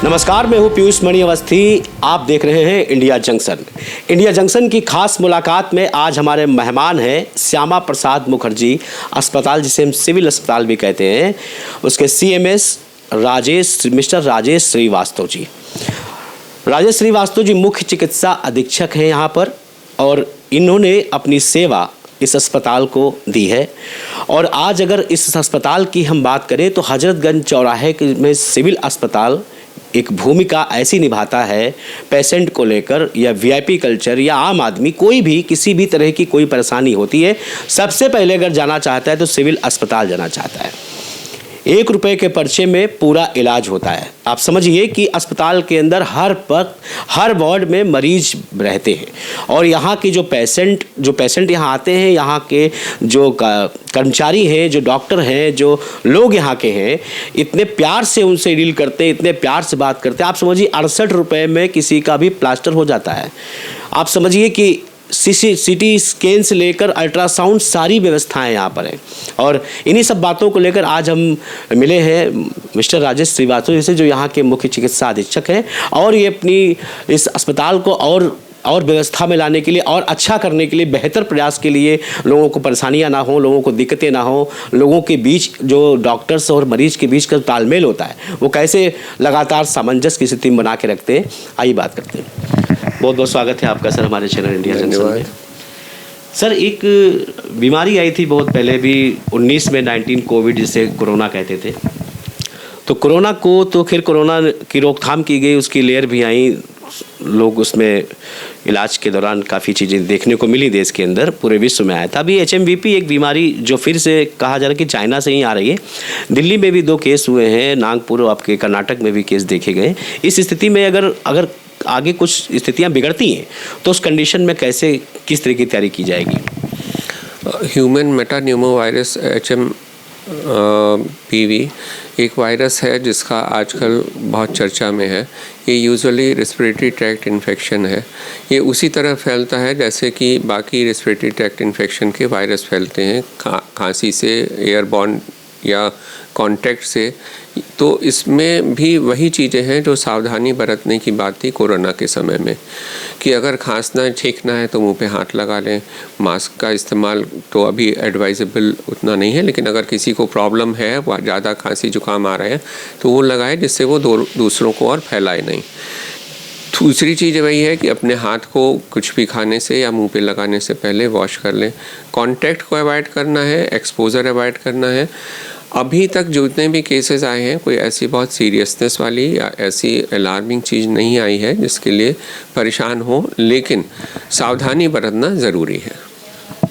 नमस्कार, मैं हूं पीयूष मणि अवस्थी। आप देख रहे हैं इंडिया जंक्शन। इंडिया जंक्शन की खास मुलाकात में आज हमारे मेहमान हैं श्यामा प्रसाद मुखर्जी अस्पताल, जिसे हम सिविल अस्पताल भी कहते हैं, उसके CMS मिस्टर राजेश श्रीवास्तव जी। राजेश श्रीवास्तव जी मुख्य चिकित्सा अधीक्षक हैं यहाँ पर, और इन्होंने अपनी सेवा इस अस्पताल को दी है। और आज अगर इस अस्पताल की हम बात करें तो हजरतगंज चौराहे में सिविल अस्पताल एक भूमिका ऐसी निभाता है पेशेंट को लेकर, या VIP कल्चर या आम आदमी कोई भी किसी भी तरह की कोई परेशानी होती है, सबसे पहले अगर जाना चाहता है तो सिविल अस्पताल जाना चाहता है। 1 रुपये के पर्चे में पूरा इलाज होता है। आप समझिए कि अस्पताल के अंदर हर वक्त हर वार्ड में मरीज रहते हैं, और यहाँ के जो पेशेंट यहाँ आते हैं, यहाँ के जो कर्मचारी हैं, जो डॉक्टर हैं, जो लोग यहाँ के हैं, इतने प्यार से उनसे डील करते हैं, इतने प्यार से बात करते हैं। आप समझिए 68 रुपये में किसी का भी प्लास्टर हो जाता है। आप समझिए कि CT स्कैन से लेकर अल्ट्रासाउंड सारी व्यवस्थाएं यहाँ पर हैं। और इन्हीं सब बातों को लेकर आज हम मिले हैं मिस्टर राजेश श्रीवास्तव जी से, जो यहाँ के मुख्य चिकित्सा अधीक्षक हैं, और ये अपनी इस अस्पताल को और व्यवस्था में लाने के लिए और अच्छा करने के लिए, बेहतर प्रयास के लिए, लोगों को परेशानियां ना हो, लोगों को दिक्कतें ना हो, लोगों के बीच जो डॉक्टर्स और मरीज के बीच का तालमेल होता है वो कैसे लगातार सामंजस्य की स्थिति में बना के रखते हैं। आइए बात करते हैं। बहुत बहुत स्वागत है आपका सर हमारे चैनल इंडिया जंक्शन में। सर, एक बीमारी आई थी बहुत पहले भी 19 में 19 कोविड, जिसे कोरोना कहते थे। तो कोरोना को तो फिर कोरोना की रोकथाम की गई, उसकी लेयर भी आई, लोग उसमें इलाज के दौरान काफ़ी चीज़ें देखने को मिली देश के अंदर, पूरे विश्व में आया था। अभी HMVP एक बीमारी जो फिर से कहा जा रहा है कि चाइना से ही आ रही है। दिल्ली में भी 2 केस हुए हैं, नागपुर आपके कर्नाटक में भी केस देखे गए। इस स्थिति में अगर आगे कुछ स्थितियां बिगड़ती हैं तो उस कंडीशन में कैसे, किस तरह की तैयारी की जाएगी? ह्यूमन मेटान्यूमोवायरस HMPV एक वायरस है जिसका आजकल बहुत चर्चा में है। ये यूजुअली रेस्पिरेटरी ट्रैक्ट इन्फेक्शन है। ये उसी तरह फैलता है जैसे कि बाकी रेस्पिरेटरी ट्रैक्ट इन्फेक्शन के वायरस फैलते हैं, खांसी से, एयरबॉर्न या कांटेक्ट से। तो इसमें भी वही चीज़ें हैं जो सावधानी बरतने की बात थी कोरोना के समय में, कि अगर खांसना छींकना है तो मुंह पे हाथ लगा लें। मास्क का इस्तेमाल तो अभी एडवाइजेबल उतना नहीं है, लेकिन अगर किसी को प्रॉब्लम है, वह ज़्यादा खांसी जुकाम आ रहा है, तो वो लगाए जिससे वो दूसरों को और फैलाए नहीं। दूसरी चीज़ वही है कि अपने हाथ को कुछ भी खाने से या मुंह पे लगाने से पहले वॉश कर लें। कांटेक्ट को अवॉइड करना है, एक्सपोजर अवॉइड करना है। अभी तक जितने भी केसेस आए हैं, कोई ऐसी बहुत सीरियसनेस वाली या ऐसी अलार्मिंग चीज़ नहीं आई है जिसके लिए परेशान हो, लेकिन सावधानी बरतना ज़रूरी है।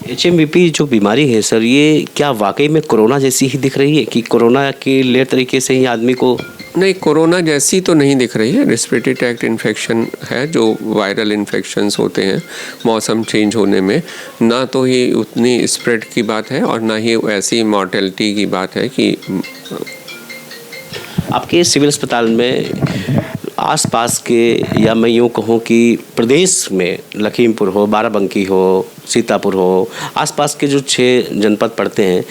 HMVP जो बीमारी है सर, ये क्या वाकई में कोरोना जैसी ही दिख रही है कि कोरोना के लेयर तरीके से ही आदमी को? नहीं, कोरोना जैसी तो नहीं दिख रही है। रेस्पिरेटरी ट्रैक्ट इन्फेक्शन है, जो वायरल इन्फेक्शंस होते हैं मौसम चेंज होने में। ना तो ही उतनी स्प्रेड की बात है और ना ही ऐसी मॉर्टेलिटी की बात है कि आपके सिविल अस्पताल में आसपास के, या मैं यूँ कहूँ कि प्रदेश में लखीमपुर हो, बाराबंकी हो, सीतापुर हो, आसपास के जो 6 जनपद पड़ते हैं,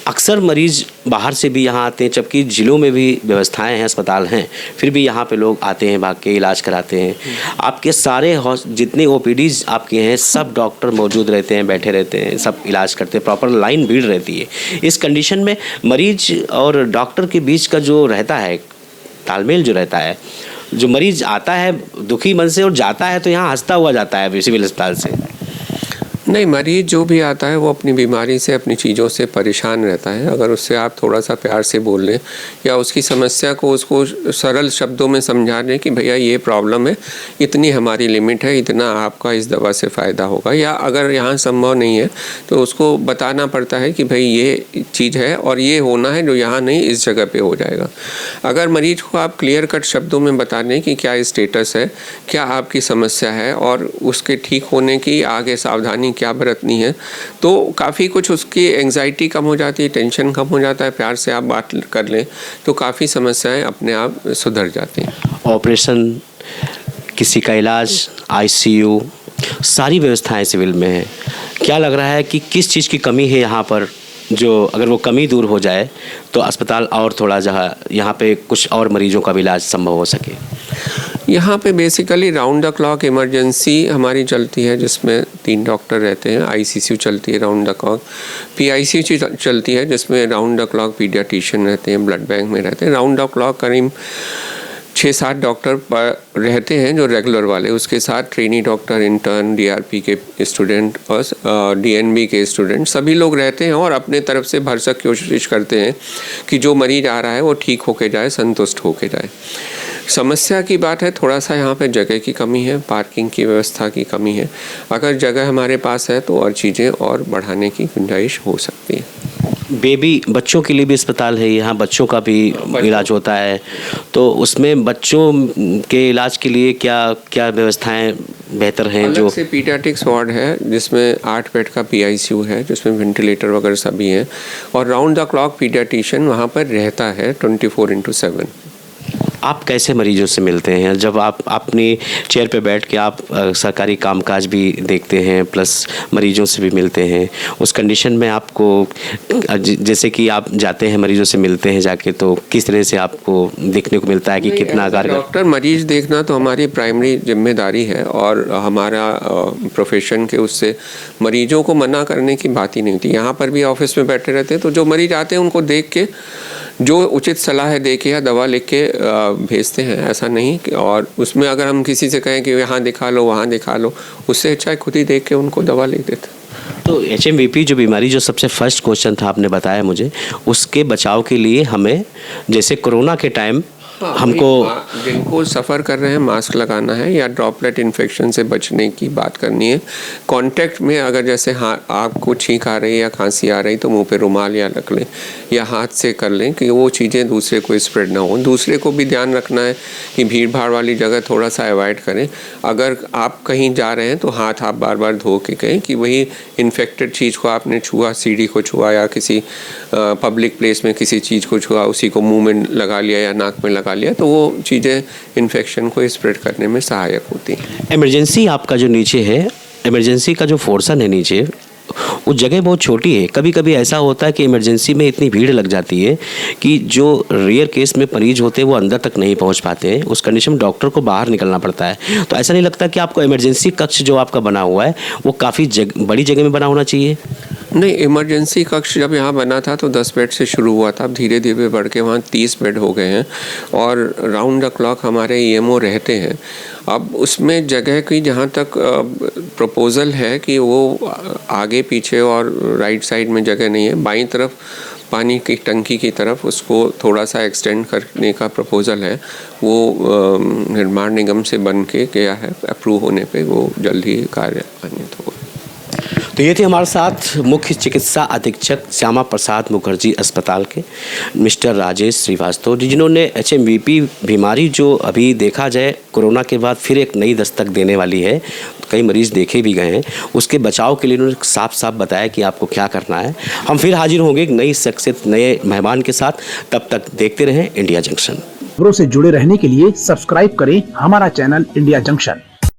अक्सर मरीज बाहर से भी यहाँ आते हैं, जबकि ज़िलों में भी व्यवस्थाएं हैं, अस्पताल हैं, फिर भी यहाँ पे लोग आते हैं, भाग के इलाज कराते हैं। आपके सारे जितने OPDs आपके हैं, सब डॉक्टर मौजूद रहते हैं, बैठे रहते हैं, सब इलाज करते हैं, प्रॉपर लाइन भीड़ रहती है। इस कंडीशन में मरीज और डॉक्टर के बीच का जो रहता है तालमेल, जो रहता है, जो मरीज आता है दुखी मन से और जाता है तो यहाँ हंसता हुआ जाता है सिविल अस्पताल से। नहीं, मरीज जो भी आता है वो अपनी बीमारी से, अपनी चीज़ों से परेशान रहता है। अगर उससे आप थोड़ा सा प्यार से बोल लें या उसकी समस्या को उसको सरल शब्दों में समझा दें कि भैया ये प्रॉब्लम है, इतनी हमारी लिमिट है, इतना आपका इस दवा से फ़ायदा होगा, या अगर यहाँ संभव नहीं है तो उसको बताना पड़ता है कि भाई ये चीज़ है और ये होना है, जो यहाँ नहीं इस जगह पर हो जाएगा। अगर मरीज को आप क्लियर कट शब्दों में बता दें कि क्या स्टेटस है, क्या आपकी समस्या है और उसके ठीक होने की आगे सावधानी क्या बरतनी है, तो काफ़ी कुछ उसकी एंग्जाइटी कम हो जाती है, टेंशन कम हो जाता है। प्यार से आप बात कर लें तो काफ़ी समस्याएं अपने आप सुधर जाती हैं। ऑपरेशन, किसी का इलाज, ICU, सारी व्यवस्थाएं सिविल में है। क्या लग रहा है कि किस चीज़ की कमी है यहाँ पर, जो अगर वो कमी दूर हो जाए तो अस्पताल और थोड़ा जहाँ यहाँ पे कुछ और मरीजों का भी इलाज संभव हो सके? यहाँ पे basically round the clock emergency हमारी चलती है, जिसमें 3 डॉक्टर रहते हैं। आईसीयू चलती है राउंड द क्लॉक, पीआईसीयू चलती है जिसमें राउंड द क्लॉक पीडियाट्रिशियन रहते हैं, ब्लड बैंक में रहते हैं। राउंड द क्लॉक करीब 6-7 डॉक्टर रहते हैं जो रेगुलर वाले, उसके साथ ट्रेनी डॉक्टर, इंटर्न, डीआरपी के स्टूडेंट और डीएनबी के स्टूडेंट सभी लोग रहते हैं और अपने तरफ से भरसक कोशिश करते हैं कि जो मरीज आ रहा है वो ठीक होके जाए, संतुष्ट होके जाए। समस्या की बात है थोड़ा सा यहाँ पे जगह की कमी है, पार्किंग की व्यवस्था की कमी है। अगर जगह हमारे पास है तो और चीज़ें और बढ़ाने की गुंजाइश हो सकती है। बेबी बच्चों के लिए भी अस्पताल है, यहाँ बच्चों का भी इलाज होता है, तो उसमें बच्चों के इलाज के लिए क्या क्या व्यवस्थाएं बेहतर हैं? अलग जो से पीडियाट्रिक्स वार्ड है जिसमें 8 बेड का पीआईसीयू है, जिसमें वेंटिलेटर वगैरह सभी हैं और राउंड द क्लॉक पीडियाट्रिशियन वहाँ पर रहता है 24/7। आप कैसे मरीजों से मिलते हैं? जब आप अपनी चेयर पे बैठ के आप सरकारी कामकाज भी देखते हैं प्लस मरीजों से भी मिलते हैं, उस कंडीशन में आपको जैसे कि आप जाते हैं मरीजों से मिलते हैं जाके, तो किस तरह से आपको देखने को मिलता है कि कितना कारगर? डॉक्टर मरीज देखना तो हमारी प्राइमरी जिम्मेदारी है और हमारा प्रोफेशन के उससे मरीजों को मना करने की बात ही नहीं होती। यहाँ पर भी ऑफिस में बैठे रहते हैं तो जो मरीज आते हैं उनको देख के जो उचित सलाह दे के या दवा लिख के भेजते हैं, ऐसा नहीं कि और उसमें अगर हम किसी से कहें कि यहाँ दिखा लो वहाँ दिखा लो, उससे अच्छा खुद ही देख के उनको दवा लिख देते। तो HMVP जो बीमारी जो सबसे फर्स्ट क्वेश्चन था आपने बताया मुझे, उसके बचाव के लिए हमें जैसे कोरोना के टाइम हमको जिनको सफ़र कर रहे हैं मास्क लगाना है या ड्रॉपलेट इन्फेक्शन से बचने की बात करनी है। कांटेक्ट में अगर जैसे आपको छींक आ रही है या खांसी आ रही तो मुंह पे रुमाल या रख लें या हाथ से कर लें कि वो चीज़ें दूसरे को स्प्रेड ना हो। दूसरे को भी ध्यान रखना है कि भीड़ भाड़ वाली जगह थोड़ा सा अवॉइड करें। अगर आप कहीं जा रहे हैं तो हाथ आप बार बार धो के कहें कि वही इन्फेक्टेड चीज़ को आपने छुआ, सीढ़ी को छुआ या किसी पब्लिक प्लेस में किसी चीज़ को छुआ, उसी को मुँह में लगा लिया या नाक में लगा लिया, तो वो चीज़ें इन्फेक्शन को स्प्रेड करने में सहायक होती हैं। इमरजेंसी आपका जो नीचे है, इमरजेंसी का जो फोर्सन है नीचे, वो जगह बहुत छोटी है। कभी कभी ऐसा होता है कि इमरजेंसी में इतनी भीड़ लग जाती है कि जो रेयर केस में मरीज होते हैं वो अंदर तक नहीं पहुंच पाते हैं। उस कंडीशन में डॉक्टर को बाहर निकलना पड़ता है। तो ऐसा नहीं लगता कि आपको इमरजेंसी कक्ष जो आपका बना हुआ है वो काफ़ी बड़ी जगह में बना होना चाहिए? नहीं, इमरजेंसी कक्ष जब यहाँ बना था तो 10 बेड से शुरू हुआ था, अब धीरे धीरे बढ़ के वहाँ 30 बेड हो गए हैं और राउंड द क्लॉक हमारे EMO रहते हैं। अब उसमें जगह की जहाँ तक प्रपोज़ल है कि वो आगे पीछे और राइट साइड में जगह नहीं है, बाईं तरफ पानी की टंकी की तरफ उसको थोड़ा सा एक्सटेंड करने का प्रपोज़ल है। वो निर्माण निगम से बन के गया है, अप्रूव होने पे वो जल्द ही कार्यान्वित होगा। तो ये थे हमारे साथ मुख्य चिकित्सा अधीक्षक श्यामा प्रसाद मुखर्जी अस्पताल के मिस्टर राजेश श्रीवास्तव, जिन्होंने HMVP बीमारी जो अभी देखा जाए कोरोना के बाद फिर एक नई दस्तक देने वाली है, कई मरीज देखे भी गए हैं, उसके बचाव के लिए उन्होंने साफ साफ बताया कि आपको क्या करना है। हम फिर हाजिर होंगे एक नई शख्सियत, नए मेहमान के साथ। तब तक देखते रहें इंडिया जंक्शन। खबरों से जुड़े रहने के लिए सब्सक्राइब करें हमारा चैनल इंडिया जंक्शन।